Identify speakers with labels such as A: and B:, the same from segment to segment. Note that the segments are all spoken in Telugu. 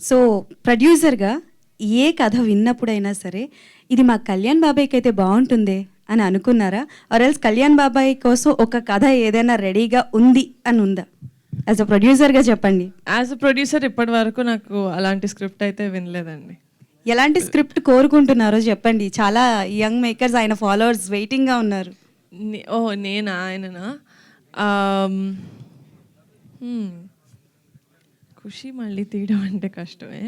A: సో ప్రొడ్యూసర్గా ఏ కథ విన్నప్పుడైనా సరే ఇది మా కళ్యాణ్ బాబాయ్కి అయితే బాగుంటుందే అని అనుకున్నారా? ఆర్ ఎల్స్ కళ్యాణ్ బాబాయ్ కోసం ఒక కథ ఏదైనా రెడీగా ఉంది అని ఉందా? యాజ్ అ ప్రొడ్యూసర్గా చెప్పండి.
B: యాజ్ అ ప్రొడ్యూసర్ ఇప్పటి వరకు నాకు అలాంటి స్క్రిప్ట్ అయితే వినలేదండి.
A: ఎలాంటి స్క్రిప్ట్ కోరుకుంటున్నారో చెప్పండి. చాలా యంగ్ మేకర్స్, ఆయన ఫాలోవర్స్ వెయిటింగ్గా ఉన్నారు.
B: నేనా ఆయననా? ఖుషి మళ్ళీ తీయడం అంటే కష్టమే.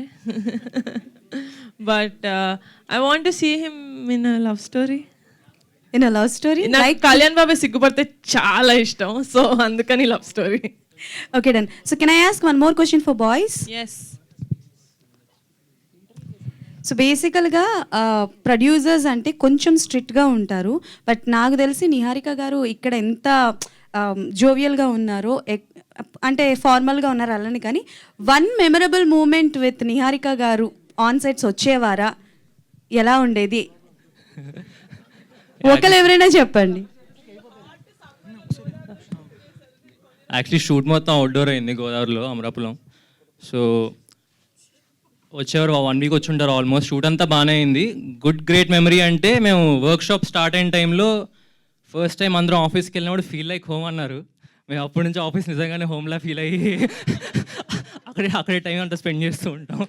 B: But I want to see him in a love story.
A: In a love story?
B: నాకు కళ్యాణ్ బాబాయ్ సిగ్గుపడితే చాలా ఇష్టం, సో అందుకని love story.
A: Okay, done. So can I ask one more question for boys?
B: Yes.
A: So బేసికల్గా ప్రొడ్యూసర్స్ అంటే కొంచెం స్ట్రిక్ట్గా ఉంటారు. బట్ నాకు తెలిసి నిహారిక గారు ఇక్కడ ఎంత జోవియల్గా ఉన్నారో, అంటే ఫార్మల్గా ఉన్నారు అలానే, కానీ one memorable moment with Niharika గారు ఆన్ సెట్స్ వచ్చేవారా? ఎలా ఉండేది? ఒకరు ఎవరైనా చెప్పండి.
C: యాక్చువల్లీ షూట్ మొత్తం అవుట్డోర్ అయింది గోదావరిలో, అమరాపురం. సో వచ్చేవారు 1 వీక్ వచ్చి ఉంటారు ఆల్మోస్ట్. షూట్ అంతా బాగానే అయింది. గ్రేట్ మెమరీ అంటే మేము వర్క్షాప్ స్టార్ట్ అయిన టైంలో ఫస్ట్ టైం అందరం ఆఫీస్కి వెళ్ళినప్పుడు ఫీల్ లైక్ హోమ్ అన్నారు. మేము అప్పటి నుంచి ఆఫీస్ నిజంగానే హోమ్లా ఫీల్ అయ్యి అక్కడే టైం అంతా స్పెండ్ చేస్తూ ఉంటాం.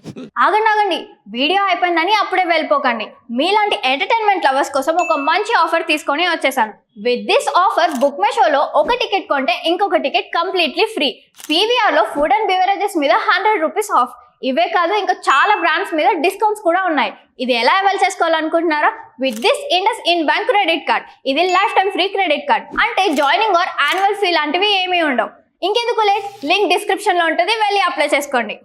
D: ఆగండి, వీడియో అయిపోయిందని అప్పుడే వెళ్ళిపోకండి. మీలాంటి ఎంటర్టైన్మెంట్ లవర్స్ కోసం ఒక మంచి ఆఫర్ తీసుకొని వచ్చేసాను. With this offer book my షోలో ఒక టికెట్ కొంటే ఇంకొక టికెట్ కంప్లీట్లీ ఫ్రీ. పీవీఆర్లో ఫుడ్ అండ్ బెవరేజెస్ మీద 100 రూపీస్ ఆఫ్. ఇవే కాదు, ఇంకా చాలా బ్రాండ్స్ మీద డిస్కౌంట్స్ కూడా ఉన్నాయి. ఇది ఎలా అవైల్ చేసుకోవాలనుకుంటున్నారా? With this IndusInd bank credit card. ఇది life time free credit card. అంటే జాయినింగ్ ఆర్ యాన్యువల్ ఫీ లాంటివి ఏమీ ఉండవు. ఇంకెందుకు లేట్, లింక్ డిస్క్రిప్షన్లో ఉంటుంది, వెళ్ళి అప్లై చేసుకోండి.